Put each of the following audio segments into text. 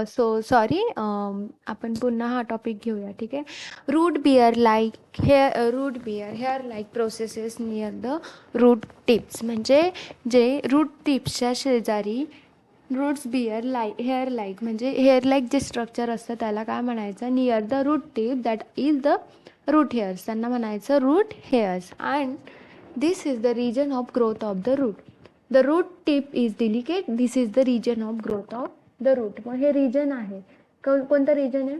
So sorry, आपण पुन्हा हा टॉपिक घेऊया. ठीक आहे. Root bear like hair like processes near the root tips, म्हणजे जे रूट टिप्सच्या शेजारी रूट्स बिअर हेअर लाईक, म्हणजे हेअर लाईक जे स्ट्रक्चर असतं त्याला काय म्हणायचं, near the root tip that is the root hairs, त्यांना म्हणायचं root hairs. And this is the region of growth of the root. The root tip is delicate, this is the region of growth of the root. मग हे region आहे, कोणतं region आहे?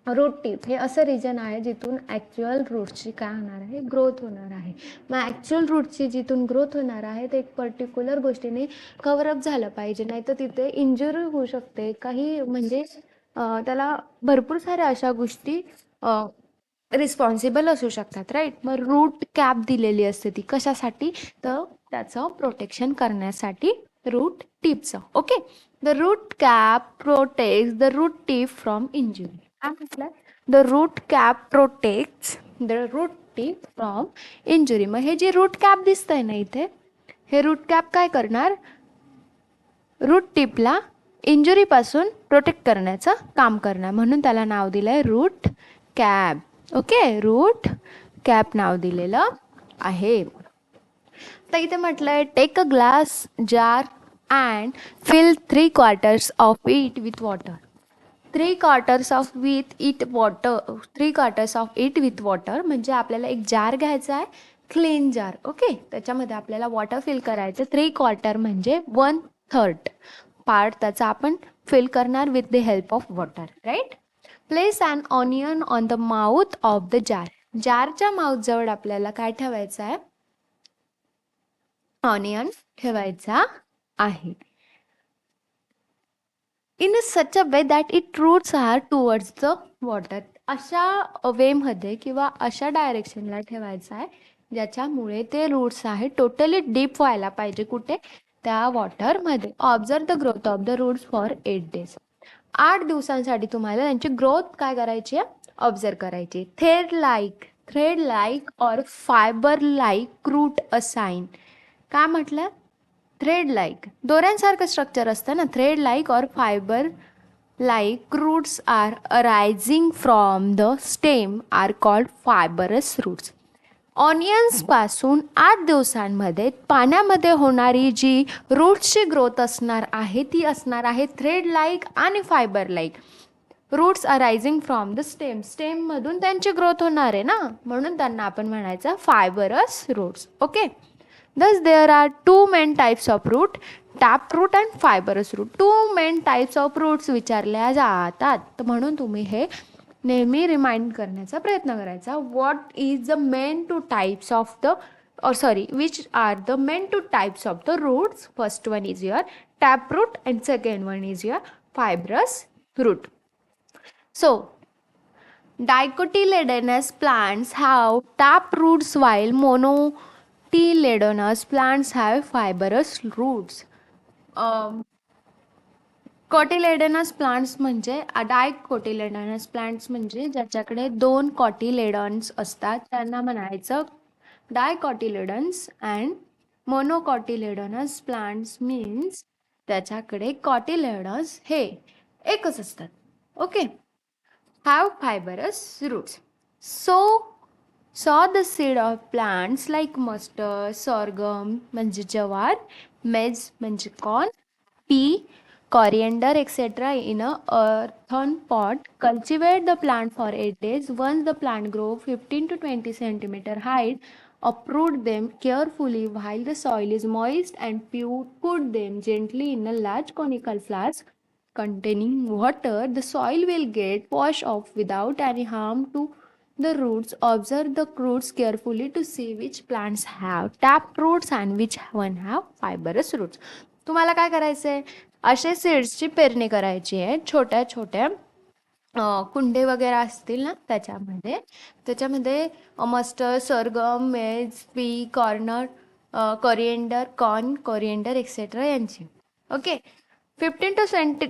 Route tip हे असं region आहे जिथून actual रूटची काय होणार आहे, ग्रोथ होणार आहे. मग ॲक्च्युअल रूटची जिथून ग्रोथ होणार आहे ते एक पर्टिक्युलर गोष्टीने कव्हरअप झालं पाहिजे, नाही तर तिथे इंजुरी होऊ शकते. काही म्हणजे त्याला भरपूर साऱ्या अशा गोष्टी रिस्पॉन्सिबल असू शकतात, राईट. मग रूट कॅप दिलेली असते ती कशासाठी, तर त्याचं प्रोटेक्शन करण्यासाठी रूट टिपचं. Okay. The root cap protects the root tip from injury. काय म्हटलं? The root cap protects the root tip from injury. मग हे जे रूट कॅप दिसतंय ना इथे, हे रूट कॅप काय करणार, रूट टिपला इंजुरीपासून प्रोटेक्ट करण्याचं काम करणार, म्हणून त्याला नाव दिलं आहे root cap. Okay, root cap नाव दिलेलं आहे. तर इथे म्हटलं आहे, take a glass jar and fill 3/4 of it with water. 3/4 of it with water म्हणजे आपल्याला एक जार घ्यायचा आहे, क्लीन जार. ओके, त्याच्यामध्ये आपल्याला वॉटर फिल करायचं. 3/4 म्हणजे 1/3 पार्ट त्याचा आपण फिल करणार with the help of water, right. Place an onion on the mouth of the jar. जारच्या माउथ जवळ आपल्याला काय ठेवायचं आहे, ऑनियन ठेवायचा आहे. In such a way that it roots are towards the water. अशा वेमध्ये किंवा अशा डायरेक्शनला ठेवायचं आहे ज्याच्यामुळे ते रूट्स आहे टोटली डीप व्हायला पाहिजे. कुठे? त्या वॉटरमध्ये. Observe the growth of the roots for 8 days. 8 दिवसांसाठी तुम्हाला त्यांची ग्रोथ काय करायची आहे, ऑब्झर्व करायची. Thread like or fibre like root assign. काय म्हटलं? थ्रेड लाईक, दोऱ्यांसारखं स्ट्रक्चर असतं ना. Thread like or fibre like roots are arising from the stem are called fibrous roots. ऑनियन्सपासून 8 दिवसांमध्ये पाण्यामध्ये होणारी जी रूट्सची ग्रोथ असणार आहे ती असणार आहे थ्रेड लाईक आणि fibre like. Roots arising from the stem, स्टेममधून त्यांची ग्रोथ होणार आहे ना, म्हणून त्यांना आपण म्हणायचं fibrous roots. Okay. Thus, there are two main types of root, taproot and fibrous root. Two main types of roots विचारल्या जातात, तर म्हणून तुम्ही हे नेहमी रिमाइंड करण्याचा प्रयत्न करायचा. What is the main two types of the, or sorry, which are the main two types of the roots? First one is your taproot and second one is your fibrous root. So, dicotyledonous plants have tap roots while monotyledonous plants have fibrous roots. Cotyledonous plants म्हणजे dicotyledonous plants म्हणजे ज्याच्याकडे 2 cotyledons असतात त्यांना म्हणायचं डायकॉटिलेडन्स. And मोनोकॉटिलेडनस plants means त्याच्याकडे cotyledons हे एकच असतात. Okay. have fibrous roots. Sow the seed of plants like mustard, sorghum म्हणजे जवार, maize म्हणजे corn, pea, coriander etc. in a earthen pot. Cultivate the plant for 8 days. Once the plant grow 15 to 20 centimeter height, uproot them carefully while the soil is moist and put them gently in a large conical flask containing water. The soil will get washed off without any harm to the roots. Observe the roots carefully to see which plants have tap roots and which one have fibrous roots. तुम्हाला काय करायचं आहे, असे सीड्सची पेरणी करायची आहे. छोट्या छोट्या कुंडे वगैरे असतील ना त्याच्यामध्ये मस्टर्ड, सरगम, मेज, पी, कोरिएंडर एक्सेट्रा यांची. ओके. 15 to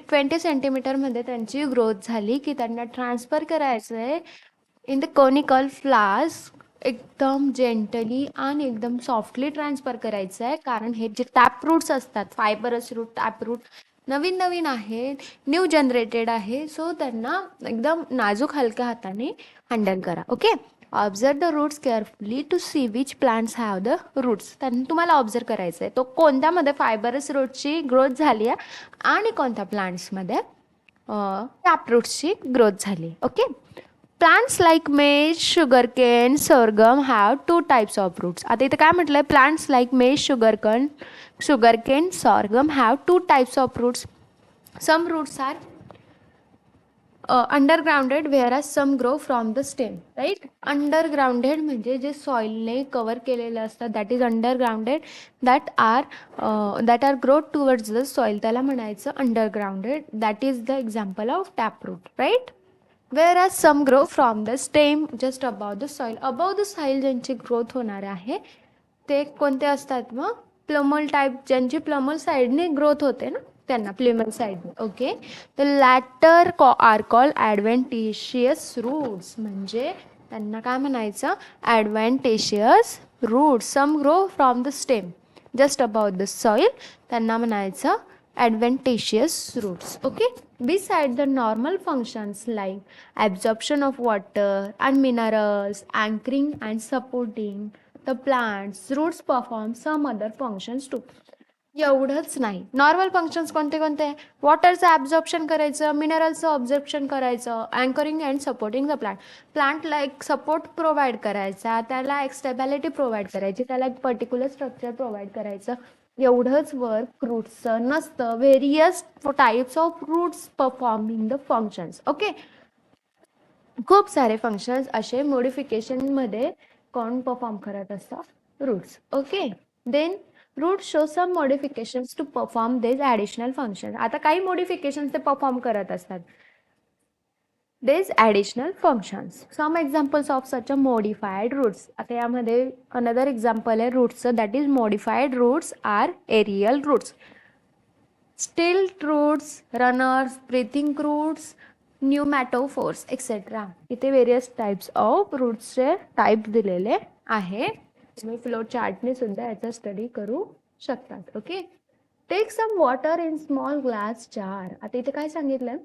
20 सेंटीमीटरमध्ये त्यांची ग्रोथ झाली की त्यांना ट्रान्सफर करायचं आहे इन द कोनिकल फ्लास्क. एकदम जेंटली आणि एकदम सॉफ्टली ट्रान्सफर करायचं आहे, कारण हे जे टॅप रूट्स असतात, फायबरस रूट, टॅप रूट, नवीन नवीन आहे, न्यू जनरेटेड आहे, सो त्यांना एकदम नाजूक हलक्या हाताने हँडल करा. Okay. Observe the roots carefully to see which plants have the roots. त्यांनी तुम्हाला ऑब्झर्व करायचं आहे तो कोणत्यामध्ये फायबरस रूटची ग्रोथ झाली आहे आणि कोणत्या प्लांट्समध्ये टॅप रूट्सची ग्रोथ झाली. Okay. Plants like maize, sugarcane, sorghum have 2 types of roots. आता इथे काय म्हटलं आहे, plants like maize, sugarcane, sorghum have 2 types of roots. Some roots are undergrounded whereas some grow from the stem. Right. Undergrounded म्हणजे जे सॉइलने cover केलेलं असतं, that is undergrounded, that are growth towards the soil, त्याला म्हणायचं undergrounded. That is the example of tap root. Right. whereas some grow from the stem just above the soil. above the soil ज्यांची growth होणार आहे ते कोणते असतात मग, प्लमल type, ज्यांची प्लमल साईडने ग्रोथ होते ना त्यांना प्लमल साईडने. Okay. The latter are called adventitious roots, म्हणजे त्यांना काय म्हणायचं, adventitious roots. Some grow from the stem just about the soil, त्यांना म्हणायचं adventitious roots. Okay. Beside the normal functions like absorption of water and minerals, anchoring and supporting the plants, roots perform some other functions too. एवढंच नाही, normal functions कोणते कोणते, वॉटरचं absorption करायचं, मिनरल्सचं ऑब्झर्प्शन करायचं, anchoring and supporting the प्लांटला एक support provide करायचा, त्याला एक स्टेबिलिटी प्रोव्हाइड करायची, त्याला एक पर्टिक्युलर स्ट्रक्चर प्रोव्हाइड करायचं. एवढंच वर्क रूट्सचं नसतं. Various types of roots performing the functions. Okay. खूप सारे फंक्शन्स असे मोडिफिकेशनमध्ये कोण परफॉर्म करत असतात, roots. Okay. Then roots show some modifications to perform this additional function. आता काही मॉडिफिकेशन्स ते परफॉर्म करत असतात, these additional functions. Some examples of such a modified roots. आता यामध्ये another example आहे रूट्सचं, that is modified roots are aerial roots. Stilt roots, runners, breathing roots, pneumatophores, etc. इथे various types of रूट्सचे type दिलेले आहे. तुम्ही flow चार्टने सुद्धा याचा study करू शकतात. Okay. Take some water in small glass jar. आता इथे काय सांगितलं,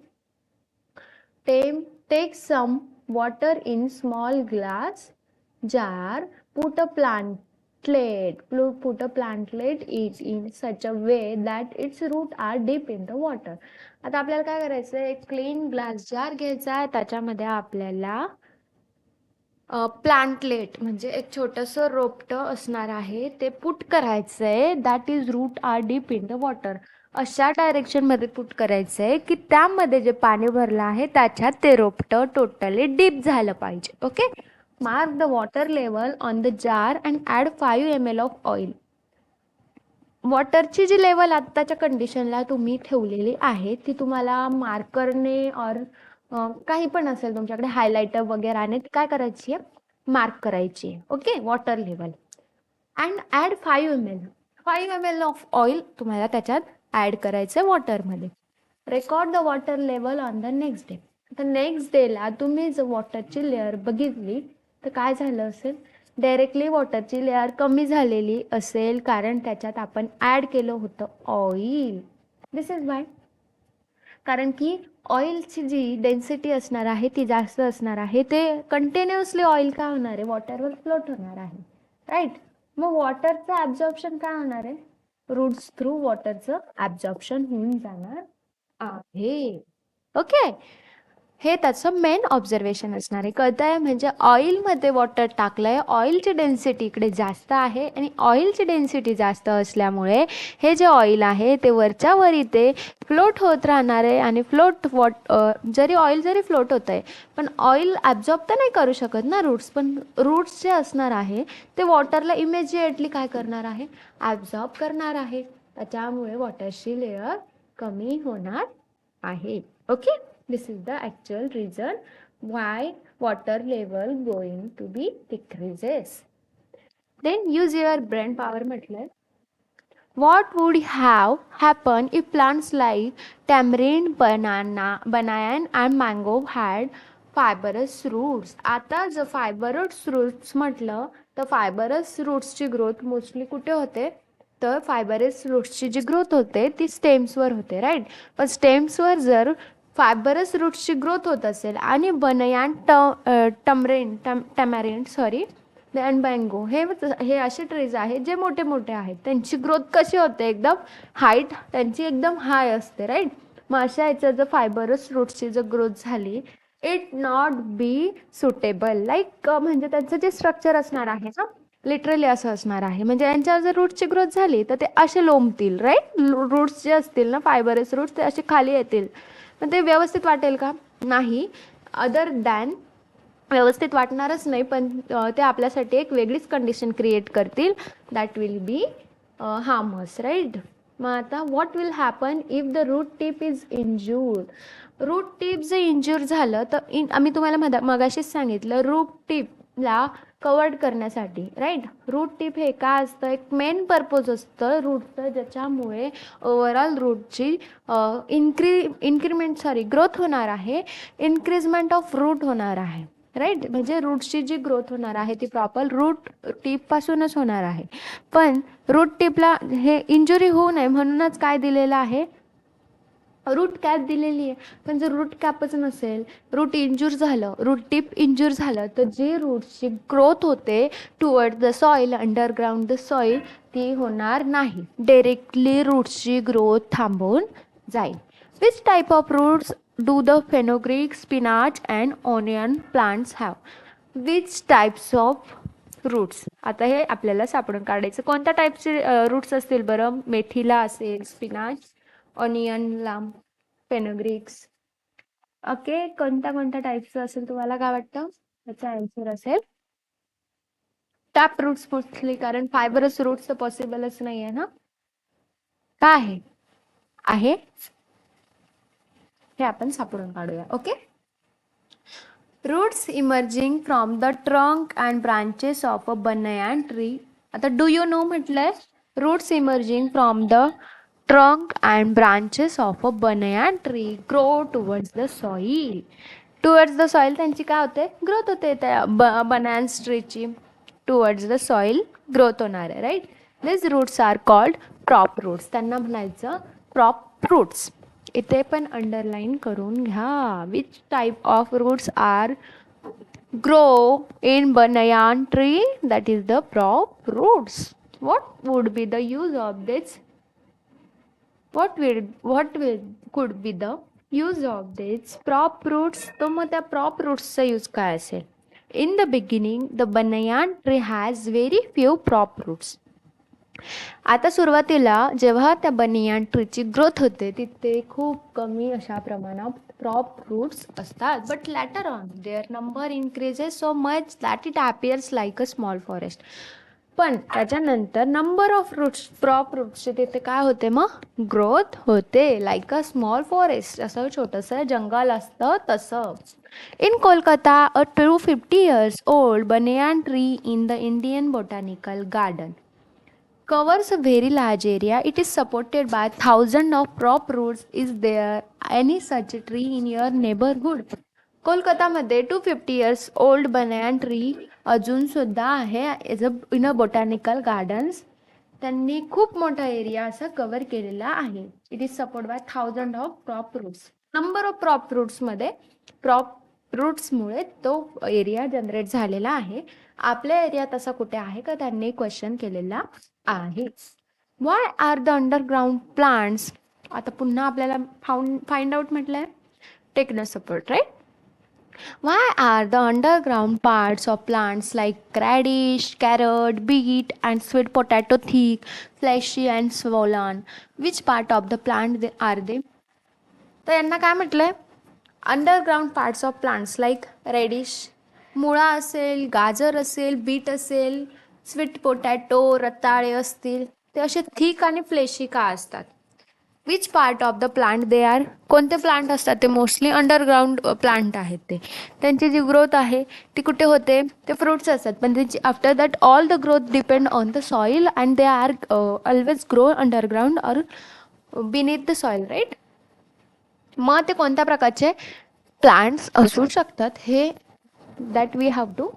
take some water in small glass jar, put a plantlet each in such a way that its roots are deep in the water. आता आपल्याला काय करायचं आहे, एक क्लीन ग्लास जार घ्यायचा आहे, त्याच्यामध्ये आपल्याला प्लांटलेट म्हणजे एक छोटंसं रोपटं असणार आहे, ते पुट करायचं आहे, that is root are deep in the water. अशा डायरेक्शनमध्ये पुट करायचं आहे की त्यामध्ये जे पाणी भरलं आहे त्याच्यात ते रोपटं टोटली डीप झालं पाहिजे. Okay. Mark the water level on the jar and add 5 ml of oil. वॉटरची जी लेवल आत्ताच्या कंडिशनला तुम्ही ठेवलेली आहे ती तुम्हाला मार्करने और काही पण असेल तुमच्याकडे हायलायटर वगैरे काय करायची आहे, मार्क करायची आहे. Okay. Water level and add 5 ml of oil तुम्हाला त्याच्यात ॲड करायचं आहे वॉटरमध्ये. Record the water level on the next day. आता नेक्स्ट डेला तुम्ही जर वॉटरची लेअर बघितली तर काय झालं असेल, डायरेक्टली वॉटरची लेअर कमी झालेली असेल, कारण त्याच्यात आपण ॲड केलं होतं ऑइल. दिस इज वाय, कारण की ऑइलची जी डेन्सिटी असणार आहे ती जास्त असणार आहे, ते कंटिन्युअसली ऑइल काय होणार आहे, वॉटरवर फ्लोट होणार आहे. राईट. मग वॉटरचं ॲब्झॉर्प्शन काय होणार आहे, रूट्स थ्रू वॉटरचं ॲब्झॉर्प्शन होऊन जाणार आहे. ओके. हे त्याचं मेन ऑब्झर्वेशन असणार आहे. कळतं आहे, म्हणजे ऑइलमध्ये वॉटर टाकलं आहे, ऑइलची डेन्सिटी इकडे जास्त आहे आणि ऑइलची डेन्सिटी जास्त असल्यामुळे हे जे ऑइल आहे ते वरच्या वर इथे फ्लोट होत राहणार आहे. आणि जरी ऑइल फ्लोट होत आहे पण ऑइल ॲब्झॉर्ब तर नाही करू शकत ना रूट्स, पण रूट्स जे असणार आहे ते वॉटरला इमिजिएटली काय करणार आहे, ॲब्झॉर्ब करणार आहे. त्याच्यामुळे वॉटरची लेअर कमी होणार आहे. Okay. This is the actual reason why water level going to be decreases. Then use your brain power म्हटलंय. What would have happened if plants like tamarind, banana and mango had fibrous roots? आता जर fibrous roots म्हटलं तर fibrous roots ची growth mostly कुठे होते, तर fibrous रूट्सची जी growth होते ती स्टेम्सवर होते, राईट. पण स्टेम्सवर जर फायबरस रूट्सची ग्रोथ होत असेल आणि बनयान टमॅरिन सॉरी अँड बँगो हे असे ट्रीज आहेत जे मोठे मोठे आहेत, त्यांची ग्रोथ कशी होते, एकदम हाईट त्यांची एकदम हाय असते, राईट. मग अशा याच्यात जर फायबरस रूट्सची जर ग्रोथ झाली, it not be suitable, like म्हणजे त्यांचं जे स्ट्रक्चर असणार आहे ना, लिटरली असं असणार आहे. म्हणजे यांच्यावर जर रूटची ग्रोथ झाली तर ते असे लोंबतील, राईट. रूट्स जे असतील ना, फायबरस रूट्स, ते असे खाली येतील. पण ते व्यवस्थित वाटेल का? नाही. अदर दॅन व्यवस्थित वाटणारच नाही, पण ते आपल्यासाठी एक वेगळीच कंडिशन क्रिएट करतील, that will be harms, right. मग आता what will happen if the root tip is injured. Root tip जर इंज्युर झालं तर आम्ही तुम्हाला मगाशीच सांगितलं, रूट टिपला कवर्ड करण्यासाठी, राईट. रूट टिप हे काय असतं, एक मेन पर्पज असतं रूटचं, ज्याच्यामुळे ओव्हरऑल रूटची ग्रोथ होणार आहे, इन्क्रीजमेंट ऑफ रूट होणार आहे, राईट. म्हणजे रूटची जी ग्रोथ होणार आहे ती प्रॉपर रूट टिपपासूनच होणार आहे. पण रूट टिपला हे इंजुरी होऊ नये म्हणूनच काय दिलेलं आहे, रूट कॅप दिलेली आहे. पण जर रूट कॅपच नसेल, रूट इंज्यूर झालं, रूट टिप इंज्यूर झालं, तर जी रूटची ग्रोथ होते toward the soil, underground the soil, ती होणार नाही. डायरेक्टली रूट्सची ग्रोथ थांबून जाईल. Which type of roots do the fenugreek, spinach and onion plants have. Which types of roots, आता हे आपल्याला सापडून काढायचं. कोणत्या टाईपचे रूट्स असतील बरं? मेथीला असेल स्पिनाच, ऑनियनला फेनोग्रीक्स. ओके, कोणत्या टाईपचं असेल तुम्हाला काय वाटतं? त्याचा आन्सर असेल टॅप रूट्स मोस्टली, कारण फायबरस रूट्स तर पॉसिबलच नाही आहे ना. काय आहे हे आपण सापडून काढूया. Okay. Roots emerging from the trunk and branches of a banyan tree. आता डू यू नो म्हटलंय, roots emerging from the trunk and branches of a banyan tree grow towards the soil. Towards the soil त्यांची काय होते, growth होते त्या banyans ट्रीची. Towards the soil growth होणार आहे, right. This roots are called prop roots. त्यांना म्हणायचं प्रॉप रूट्स. इथे पण अंडरलाईन करून घ्या. Which type of roots are grow in banyan tree? That is the prop roots. What would be the use of this? What could be the use of this prop roots? तो मग त्या prop rootsचा use काय असेल? In the beginning, the banyan tree has very few prop roots. आता सुरुवातीला जेव्हा त्या बनियान ट्रीची ग्रोथ होते तिथे खूप कमी अशा प्रमाणात प्रॉप रूट्स असतात. But later on their number increases so much that it appears like a small forest. पण त्याच्यानंतर नंबर ऑफ रूट्स, प्रॉप रूट्सचे तिथे काय होते, मग ग्रोथ होते लाईक अ स्मॉल फॉरेस्ट, असं छोटंसं जंगल असतं तसं. In Kolkata a 250 years old banyan tree in the Indian Botanical Garden covers a very large area. It is supported by thousands of prop roots. Is there any such tree in your neighborhood? कोलकातामध्ये 250 years old banyan tree अजून सुद्धा आहे in a botanical gardens. त्यांनी खूप मोठा area असा cover केलेला आहे. It is support by 1000 of prop roots. Number of prop रूट्समध्ये प्रॉप रूट्समुळे तो एरिया जनरेट झालेला आहे. आपल्या एरियात असा कुठे आहे का, त्यांनी क्वेश्चन केलेला आहे. Why are the underground plants. आता पुन्हा आपल्याला फाइंड आउट म्हटलंय, techno support, right. Why are the underground parts of plants like radish, carrot, beet and sweet potato thick, fleshy and swollen? Which part of the plant are they? तर यांना काय म्हटलंय, underground parts of plants like radish, मुळा असेल, गाजर असेल, bit असेल, sweet potato, रताळे असतील, ते असे थिक आणि फ्लेशी का असतात. Which part of the plant they are. कोणते प्लांट असतात ते मोस्टली अंडरग्राउंड प्लांट आहेत. त्यांची जी ग्रोथ आहे ती कुठे होते, ते फ्रूट्स असतात. पण त्यांची after that all the growth depend on the soil and they are always grow underground or beneath the soil, right. मग ते कोणत्या प्रकारचे प्लांट्स असू शकतात हे that we have to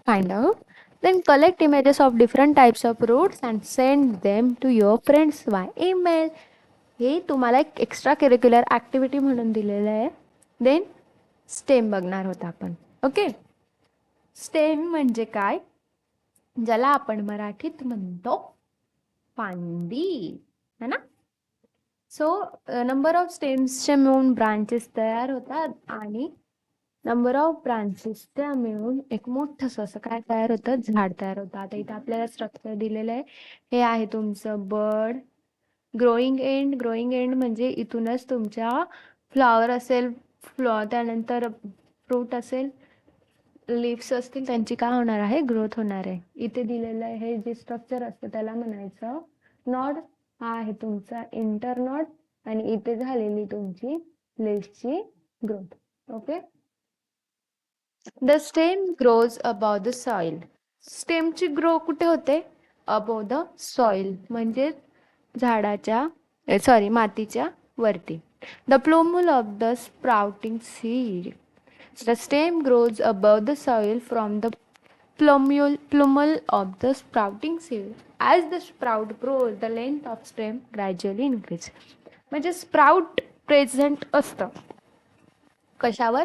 find out. Then collect images of different types of roots and send them to your friends by email. हे तुम्हाला एक एक्स्ट्रा करिक्युलर ॲक्टिव्हिटी म्हणून दिलेलं आहे. देन स्टेम बघणार होता आपण. ओके, स्टेम म्हणजे काय, ज्याला आपण मराठीत म्हणतो फांदी, है ना. सो नंबर ऑफ स्टेम्सचे मिळून ब्रांचेस तयार होतात आणि नंबर ऑफ ब्रांचेसच्या मिळून एक मोठंसं असं काय तयार होतं, झाड तयार होतं. आता इथं आपल्याला स्ट्रक्चर दिलेलं आहे. हे आहे तुमचं bird. Growing end, growing end म्हणजे इथूनच तुमच्या फ्लॉवर असेल, त्यानंतर फ्रूट असेल, लिव्स असतील, त्यांची काय होणार आहे, ग्रोथ होणार आहे. इथे दिलेलं आहे हे जे स्ट्रक्चर असतं त्याला म्हणायचं नॉड. हा आहे तुमचा इंटरनॉड आणि इथे झालेली तुमची लिव्सची growth. Okay. The stem grows above the soil. स्टेमची ग्रो कुठे होते, अबाव द सॉइल म्हणजे झाडाच्या मातीच्या वरती. The plumule of the sprouting seed. The stem grows above the soil from the plumule of the sprouting seed. As the sprout grows, the length of stem gradually increases. म्हणजे sprout present असतं कशावर,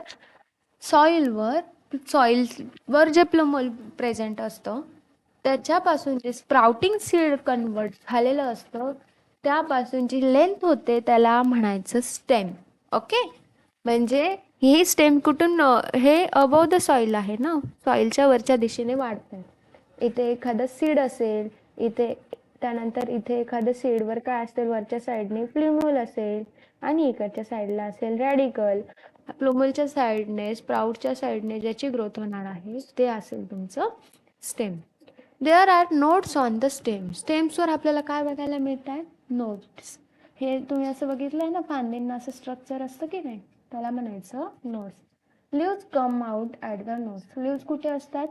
सॉइलवर. सॉइलवर जे प्लुमल present असतं त्याच्यापासून जे sprouting seed convert झालेलं असतं त्यापासून जी लेंथ होते त्याला म्हणायचं स्टेम. ओके, म्हणजे ही स्टेम कुठून, हे अबव द सॉइल आहे ना, सॉइलच्या वरच्या दिशेने वाढतात. इथे एखादं सीड असेल, इथे त्यानंतर इथे एखादं सीडवर काय असेल, वरच्या साईडने प्लुमल असेल आणि इकडच्या साईडला असेल रॅडिकल. प्लुमलच्या साईडने, स्प्राउटच्या साईडने ज्याची ग्रोथ होणार आहे ते असेल तुमचं stem. There are nodes on the stem. स्टेम्सवर आपल्याला काय बघायला मिळत आहेत, नोट्स. हे तुम्ही असं बघितलंय ना, फांदींना असं स्ट्रक्चर असतं की नाही, त्याला म्हणायचं notes. Leaves come out at the notes. Leaves कुठे असतात,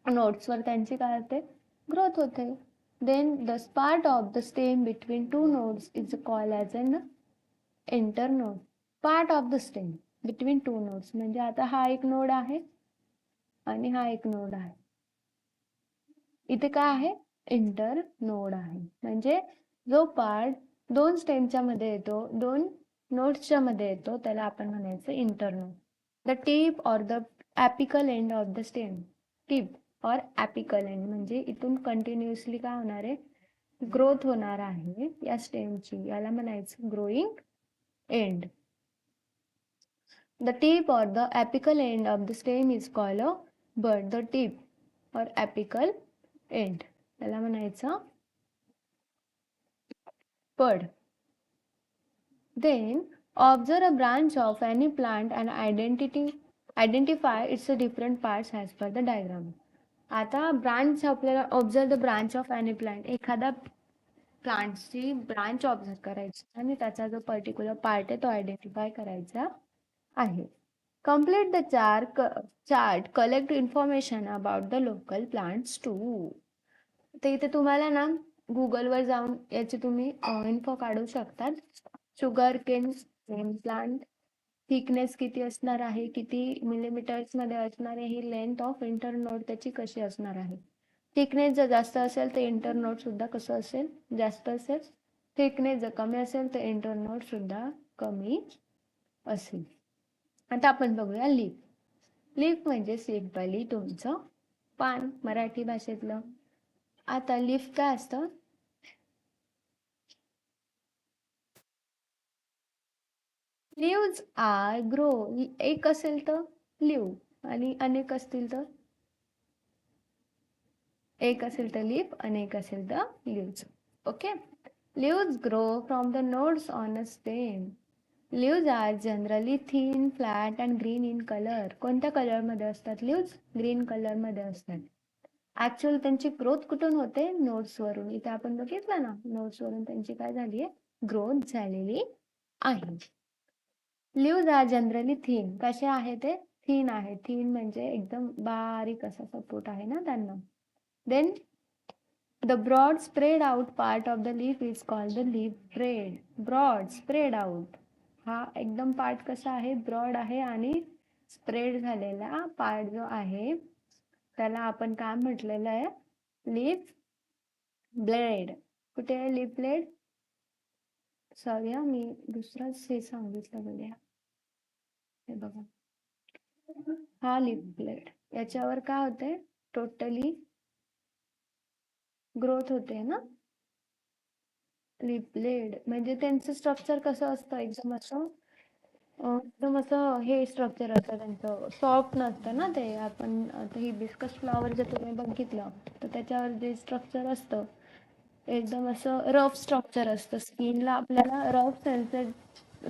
नोट्सवर त्यांची काय होते, ग्रोथ होते. Then the part of the stem between two notes is called as an internode. Part of the stem between two nodes म्हणजे आता हा एक नोड आहे आणि हा एक नोड आहे. इथे काय आहे, इंटर नोड आहे. म्हणजे जो पार्ट दोन स्टेमच्या मध्ये येतो, दोन नोड्सच्या मध्ये येतो, त्याला आपण म्हणायचं internode. The tip or the apical end of the stem. Tip or apical end म्हणजे इथून कंटिन्युअसली काय होणार आहे, ग्रोथ होणार आहे या स्टेमची, याला म्हणायचं growing end. The tip or the apical end of the stem is called a bud. The tip or apical end त्याला म्हणायचं bud. Then observe a branch of any plant and identify its different parts as per the diagram. आता branch आपल्याला observe the branch of any plant. एखादा प्लांटची branch observe करायची आणि त्याचा जो पर्टिक्युलर पार्ट आहे तो आयडेंटिफाय करायचा आहे. Complete the chart, collect information about the local plants too. तर इथे तुम्हाला ना गुगलवर जाऊन याची तुम्ही इन्फो काढू शकतात. शुगर केन प्लांट थिकनेस किती असणार आहे, किती मिलीमीटर्स मध्ये असणार आहे, ही लेंथ ऑफ इंटरनोड त्याची कशी असणार आहे. थिकनेस जर जास्त असेल तर इंटरनोड सुद्धा कसं असेल, जास्त असेल. थिकनेस जर कमी असेल तर इंटरनोड सुद्धा कमी असेल. आता आपण बघूया लीफ. लीफ म्हणजे सिंपली तुमचं पान मराठी भाषेतलं. आता लीफ काय असतं, लिव्ज आर ग्रो. एक असेल तर लिव्ह आणि अनेक असतील तर, एक असेल तर लीफ, अनेक असेल तर leaves. Okay. Leaves grow from the nodes on a stem. Leaves are generally thin, flat and green in colour. कोणत्या कलरमध्ये असतात लिव्ज, ग्रीन कलरमध्ये असतात. ऍक्च्युअल त्यांची ग्रोथ कुठून होते, नोट्सवरून. इथे आपण बघितलं ना, नोट्सवरून त्यांची काय झाली आहे, ग्रोथ झालेली आहे. Leaves are generally thin. कसे आहे ते, थिन आहे. थिन म्हणजे एकदम बारीक असा सपोर्ट आहे ना त्यांना. Then the broad spread out part of the leaf is called the leaf blade. Broad spread out हा एकदम पार्ट कसा आहे, ब्रॉड आहे आणि स्प्रेड झालेला पार्ट जो आहे त्याला आपण काय म्हटलेलं आहे, लीफ ब्लेड. कुठे आहे लीफ ब्लेड? सॉरी मी दुसराच हे सांगितलं बघा. हे बघा, हा लीफ ब्लेड. याच्यावर काय होते, टोटली ग्रोथ होते ना. लीफ ब्लेड म्हणजे त्यांचं स्ट्रक्चर कसं असतं, एकदम असं हे स्ट्रक्चर असतं त्यांचं, सॉफ्ट नसतं ना ते. आपण आता हिबिस्कस फ्लॉवर जर तुम्ही बघितलं तर त्याच्यावर जे स्ट्रक्चर असतं एकदम असं रफ स्ट्रक्चर असतं, स्किनला आपल्याला रफ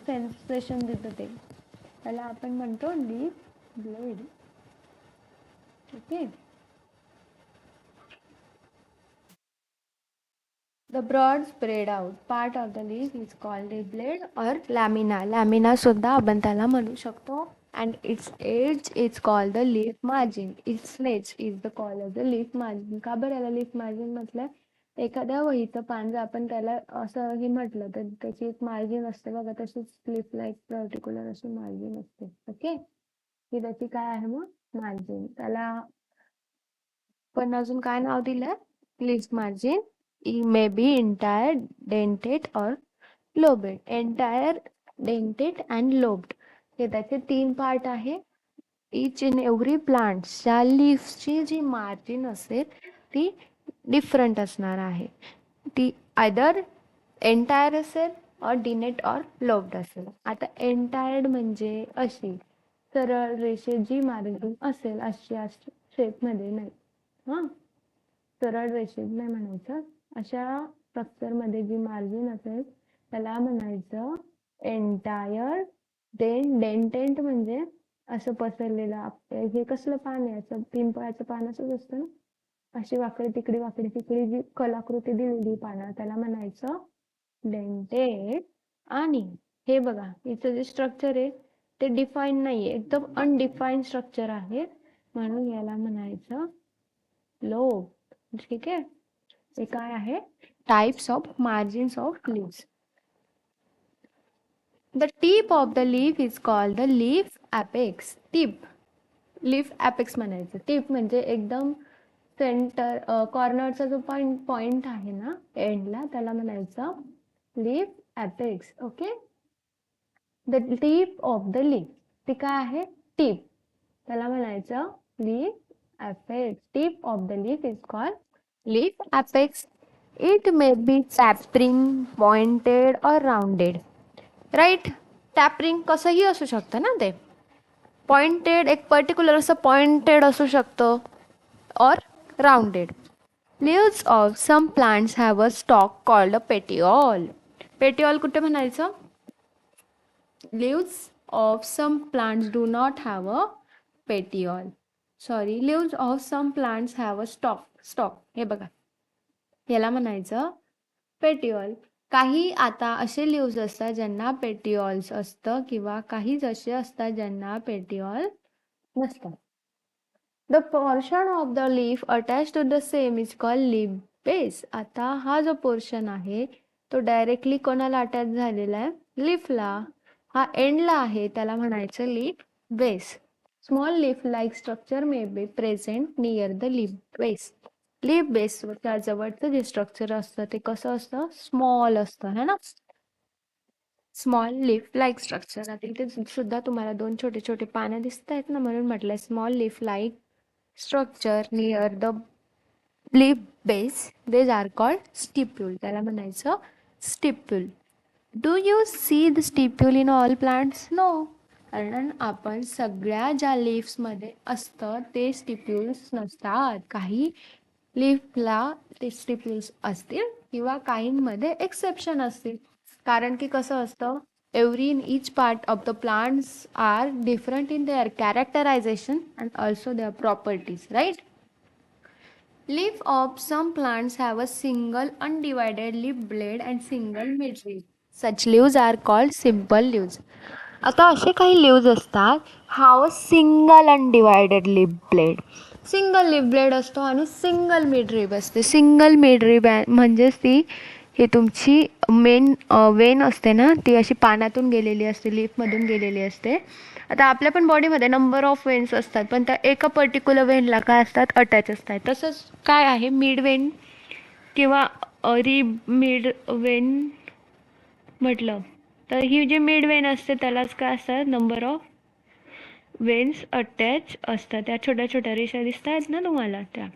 सेन्सेशन देतं ते. त्याला आपण म्हणतो leaf blade. Okay. The broad spread out part of the leaf is called leaf blade or lamina. Lamina सुद्धा आपण त्याला म्हणू शकतो. And its edge is called the leaf margin. Its edge is the called as the leaf margin. का बरं याला leaf margin म्हटलं? एखाद्या वहीचं पान जर आपण त्याला असं हे म्हटलं तर त्याची एक मार्जिन असते बघा, तशीच leaf like पर्टिक्युलर अशी मार्जिन असते. ओके, ही त्याची काय आहे मग मार्जिन. त्याला पण अजून काय नाव दिलं, leaf margin. It may be entire, dentate or lobed. Entire, dentate and lobed हे त्याचे 3 पार्ट आहे. इच इन एव्हरी प्लांट च्या लीव्सची जी मार्जिन असेल ती डिफरंट असणार आहे. ती आयदर एंटायर असेल और डिनेट और लोब्ड असेल. आता एंटायर्ड म्हणजे अशी सरळ रेषेची मार्जिन असेल, अशा शेपमध्ये नाही. हां, सरळ रेषेत नाही म्हणायचं, अशा स्ट्रक्चरमध्ये जी मार्जिन असेल त्याला म्हणायचं एंटायर. डेंटेंट म्हणजे असं पसरलेलं. हे कसलं पान आहे, असं पिंपळाचं पान असंच असतं ना, अशी वाकडी तिकडी जी कलाकृती दिलेली पाना त्याला म्हणायचं डेंटेड. आणि हे बघा, इथं जे स्ट्रक्चर आहे ते डिफाईन नाहीये, एकदम अनडिफाईन्ड स्ट्रक्चर आहे, म्हणून याला म्हणायचं लोब. ठीक आहे. हे काय आहे, types of margins of leaves. The tip of the leaf is called the leaf apex. Tip, leaf apex म्हणायचं. टिप म्हणजे एकदम सेंटर कॉर्नरचा जो पॉइंट आहे ना एंडला, त्याला म्हणायचं leaf apex. Okay. The tip of the leaf, ती काय आहे टीप, त्याला म्हणायचं leaf apex. Tip of the leaf is called leaf apex. It may be tapering, pointed और राउंडेड. राईट. टॅपरिंग कसंही असू शकतं ना ते. पॉइंटेड एक पर्टिक्युलर असं पॉइंटेड असू शकतं और rounded. Leaves of some plants have a stalk called a petiole. Petiole कुठे म्हणायचं? Leaves of some plants do not have a petiole. Sorry, leaves of some plants have a stalk. Stalk हे बघा, याला म्हणायचं petiole. काही आता असे leaves असतात ज्यांना पेटिओल्स असतं, किंवा काही असे असतात ज्यांना पेटिओल नसतं. The portion of the leaf attached to the same is called leaf base. आता हा जो पोर्शन आहे तो डायरेक्टली कोणाला अटॅच झालेला आहे, लीफला. हा एंडला आहे, त्याला म्हणायचं leaf base. Small leaf like structure may be present near the leaf base. Leaf बेसच्या जवळचं जे स्ट्रक्चर असतं ते कसं असतं, स्मॉल असतं है ना. Small leaf like structure. आता इथे सुद्धा तुम्हाला 2 छोटे छोटे पानं दिसत आहेत ना, म्हणून म्हटलंय small leaf like structure near the leaf base, these are called stipule. त्याला म्हणायचं stipule. Do you see the stipule in all plants? No. कारण आपण सगळ्या ज्या leaves मध्ये असतं ते stipules नसतात. काही लीफला ते stipules असतील किंवा काहींमध्ये एक्सेप्शन असतील. कारण की कसं असतं, every in each part of the plants are different in their characterization and also their properties, right? Leaf of some plants have a single undivided leaf blade and single midrib. Such leaves are called simple leaves. आता असे काही leaves असतात have a single undivided leaf blade. Single leaf blade असतो आणि single midrib असते. Single midrib म्हणजेच ती ही तुमची मेन वेन असते ना, ती अशी पानातून गेलेली असते, लीफमधून गेलेली असते. आता आपल्या पण बॉडीमध्ये नंबर ऑफ वेन्स असतात, पण त्या एका पर्टिक्युलर वेनला काय असतात, अटॅच असतात. तसंच काय आहे मिड वेन किंवा रिब मिड वेन म्हटलं तर ही जी मिड वेन असते त्यालाच काय असतात, नंबर ऑफ वेन्स अटॅच असतात. त्या छोट्या छोट्या रेषा दिसत आहेत ना तुम्हाला त्या.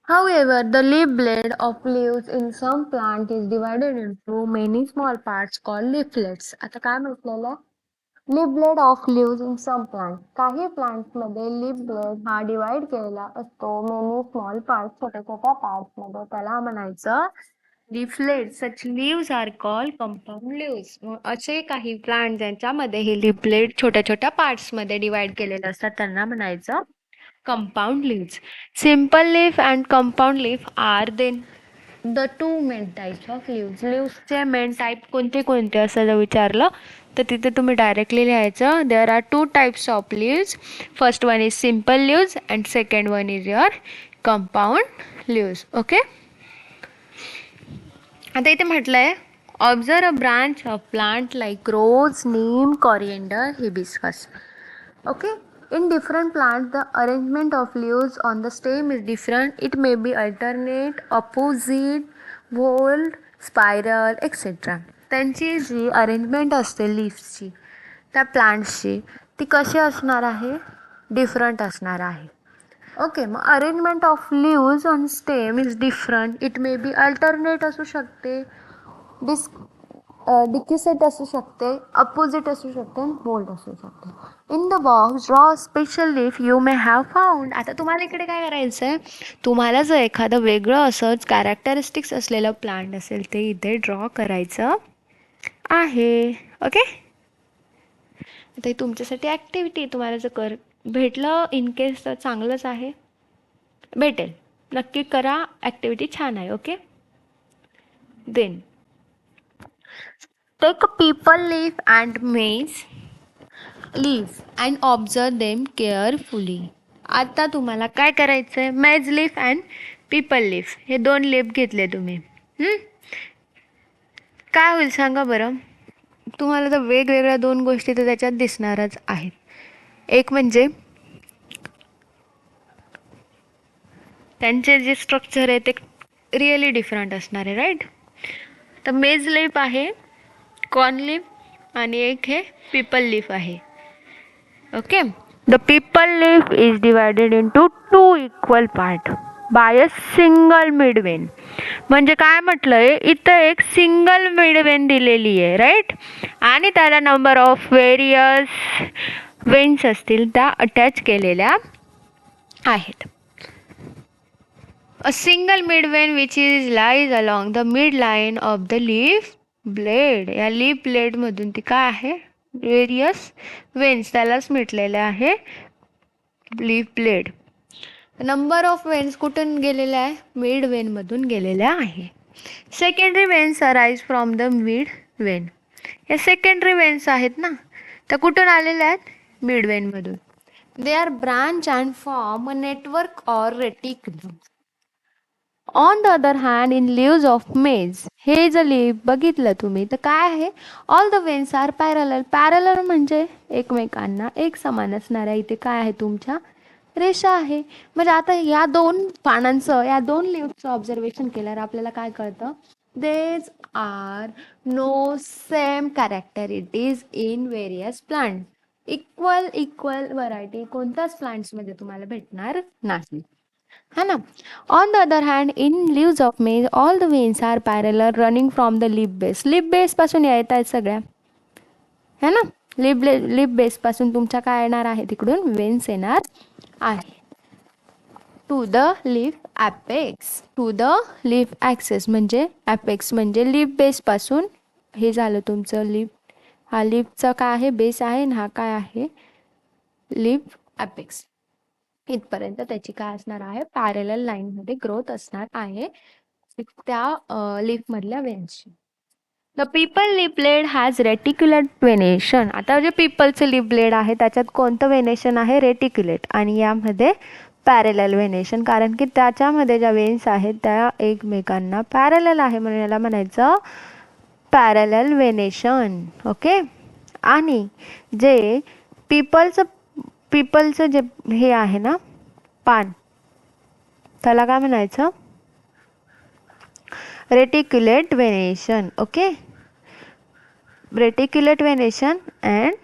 However, the leaf blade of leaves in some plant is divided into many small parts called leaflets. आता काय म्हटलेलं? Leaf blade of leaves in some plant. काही प्लांट्समध्ये लीफ ब्लेड हा डिवाइड केलेला असतो मेनी स्मॉल पार्ट, छोट्या छोट्या पार्ट्समध्ये. त्याला म्हणायचं leaflet. Such leaves are called compound leaves. असे काही प्लांट ज्यांच्यामध्ये हे लीफ ब्लेड छोट्या छोट्या पार्ट्समध्ये डिवाइड केलेले असतात त्यांना म्हणायचं compound leaves. Simple leaf and compound leaf are then the two main types of leaves. लीव्सचे मेन टाईप कोणते कोणते असं जर विचारलं तर तिथे तुम्ही डायरेक्टली लिहायचं there are two types of leaves. First one is simple leaves and second one is your compound leaves. Okay. आता इथे म्हटलंय observe a branch of plant like rose, neem, coriander, hibiscus. Okay, in different plants the arrangement of leaves on the stem is different. It may be alternate, opposite, whorled, spiral, etc. त्यांची जी arrangement असते लीव्सची त्या प्लांट्सची ती कशी असणार आहे, different असणार आहे. Okay, मग arrangement of leaves on stem is different. It may be alternate असू शकते, डिक्युसेट असू शकते, अपोजिट असू शकते, बोल्ड असू शकते. In the box draw special leaf you may have found. आता तुम्हाला इकडे काय करायचं आहे, तुम्हाला जर एखादं वेगळं असंच कॅरेक्टरिस्टिक्स असलेलं प्लांट असेल ते इथे ड्रॉ करायचं आहे. ओके. आता ही तुमच्यासाठी ॲक्टिव्हिटी. तुम्हाला जर भेटलं इन केस तर चांगलंच आहे, भेटेल नक्की करा. ॲक्टिव्हिटी छान आहे. Okay. Then take a people leaf and maize leaf and observe them carefully. आता तुम्हाला काय करायचं आहे, मेज लीफ अँड पीपल लीफ हे दोन लीफ घेतले तुम्ही. काय होईल सांगा बरं. तुम्हाला तर वेगवेगळ्या दोन गोष्टी तर त्याच्यात दिसणारच आहेत. एक म्हणजे त्यांचे जे स्ट्रक्चर आहे ते रिअली डिफरंट असणार आहे, राईट. तर मेज लीफ आहे, कॉर्न लीफ, आणि एक हे पीपल लीफ आहे. Okay. The peepal leaf is divided into two equal part by a single midvein. म्हणजे काय म्हटलंय, इथं एक सिंगल मिडवेन दिलेली आहे, राईट. आणि त्याला नंबर ऑफ व्हेरियस वेन्स असतील त्या अटॅच केलेल्या आहेत. A single midvein which is lies along the midline of the leaf blade. या लीफ ब्लेड मधून ती काय आहे, व्हेरियस वेन्स त्यालाच म्हटलेले आहे leaf blade. Number of veins कुठून गेलेल्या आहे, मिड वेन मधून गेलेल्या आहे. Secondary veins arise from the mid Wien. या सेकंडरी वेन्स आहेत ना, त्या कुठून आलेल्या आहेत, मिड वेन मधून. They are branch and form a network or reticulum. On the other hand in leaves of मेज, हे जर लीफ बघितलं तुम्ही तर काय आहे, all the veins are parallel. Parallel म्हणजे एकमेकांना एक समान असणाऱ्या इथे काय आहे तुमच्या रेषा आहे. म्हणजे आता या दोन पानांचं, या दोन लीव्सचं ऑब्झर्वेशन केल्यावर आपल्याला काय कळतं, these are no same characteristics in various plant. Equal variety कोणत्याच प्लांट्समध्ये तुम्हाला भेटणार नाही, है ना. On the other hand in leaves of maize all the veins are parallel running from the leaf base. Leaf base पासून येत आहेत सगळ्या, है ना. लीफ बेस पासून तुमच्या काय येणार आहे, तिकडून वेन्स येणार आहे to the leaf apex. To the leaf access म्हणजे ॲपेक्स म्हणजे लीफ बेस पासून हे झालं तुमचं लीफ. हा लीफचा काय आहे, बेस आहे, आणि हा काय आहे, लीफ ॲपेक्स. इथपर्यंत त्याची काय असणार आहे, पॅरलल लाईनमध्ये ग्रोथ असणार आहे त्या लीफमधल्या वेन्सची. The peepal leaf blade has reticulate venation. आता जे पीपलचे लीफ ब्लेड आहे त्याच्यात कोणतं वेनेशन आहे, रेटिक्युलेट. आणि यामध्ये पॅरलल व्हेनेशन, कारण की त्याच्यामध्ये ज्या वेन्स आहेत त्या एकमेकांना पॅरलल आहे म्हणून याला म्हणायचं पॅरलल व्हेनेशन. ओके. आणि जे पीपलचं जे हे आहे ना पान, त्याला काय म्हणायचं? Reticulate venation. Okay. Reticulate venation and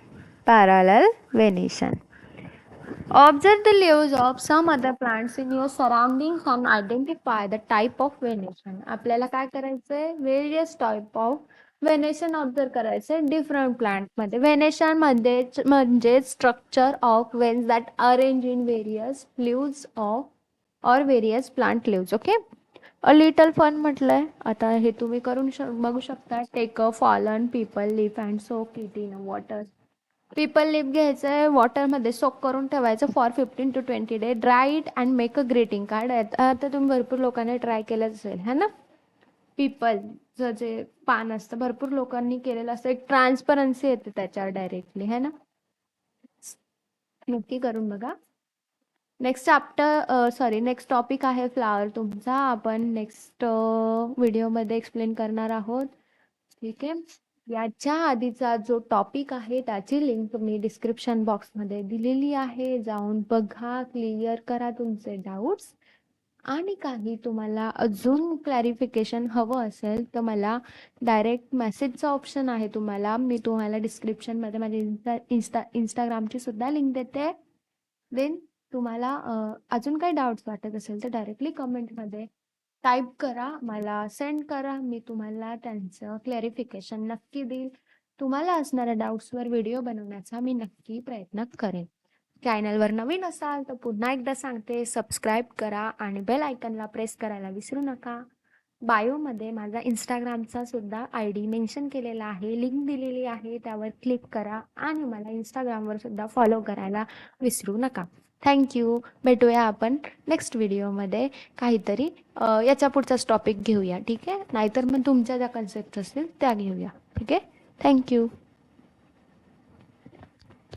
parallel venation. Observe the leaves of some other plants in your surroundings and identify the type of venation. आपल्याला काय करायचंय? Various type of venation observe करायचंय डिफरंट प्लांट मध्ये. Venation मध्ये म्हणजे structure of veins that arrange in various leaves of or various plant leaves. Okay. A little fun म्हटलंय. आता हे तुम्ही करून बघू शकता. Take a fallen peepal leaf and soak it in water. Peepal leaf घ्यायचं आहे, वॉटरमध्ये सोक करून ठेवायचं for 15 to 20 days. Dry it and make a greeting card. आता तुम्ही भरपूर लोकांनी ट्राय केलं असेल है ना. पीपलचं जे पान असतं भरपूर लोकांनी केलेलं असतं. एक ट्रान्सपरन्सी येते त्याच्यावर डायरेक्टली है ना. नक्की करून बघा. नेक्स्ट टॉपिक आहे फ्लावर तुमचा. आपण नेक्स्ट व्हिडिओमध्ये एक्सप्लेन करणार आहोत. ठीक आहे. याच्या आधीचा जो टॉपिक आहे त्याची लिंक मी डिस्क्रिप्शन बॉक्समध्ये दिलेली आहे. जाऊन बघा, क्लिअर करा तुमचे डाऊट्स. आणि काही तुम्हाला अजून क्लॅरिफिकेशन हवं असेल तर मला डायरेक्ट मेसेजचा ऑप्शन आहे. मी तुम्हाला डिस्क्रिप्शनमध्ये माझी इंस्टाग्रामची सुद्धा लिंक देते. देन तुम्हाला अजून काही डाऊट्स वाटत असेल तर डायरेक्टली कमेंटमध्ये टाईप करा, मला सेंड करा. मी तुम्हाला त्यांचं क्लॅरिफिकेशन नक्की देईल. तुम्हाला असणाऱ्या डाऊट्सवर व्हिडिओ बनवण्याचा मी नक्की प्रयत्न करेन. चॅनलवर नवीन असाल तर पुन्हा एकदा सांगते, सबस्क्राईब करा आणि बेल आयकनला प्रेस करायला विसरू नका. बायोमध्ये माझा इंस्टाग्रामचा सुद्धा ID मेन्शन केलेला आहे, लिंक दिलेली आहे. त्यावर क्लिक करा आणि मला इंस्टाग्रामवर सुद्धा फॉलो करायला विसरू नका. थँक्यू. भेटूया आपण नेक्स्ट व्हिडिओमध्ये. काहीतरी याच्या पुढचाच टॉपिक घेऊया. ठीक आहे. नाहीतर मग तुमच्या ज्या कन्सेप्ट असतील त्या घेऊया. ठीक आहे. थँक्यू.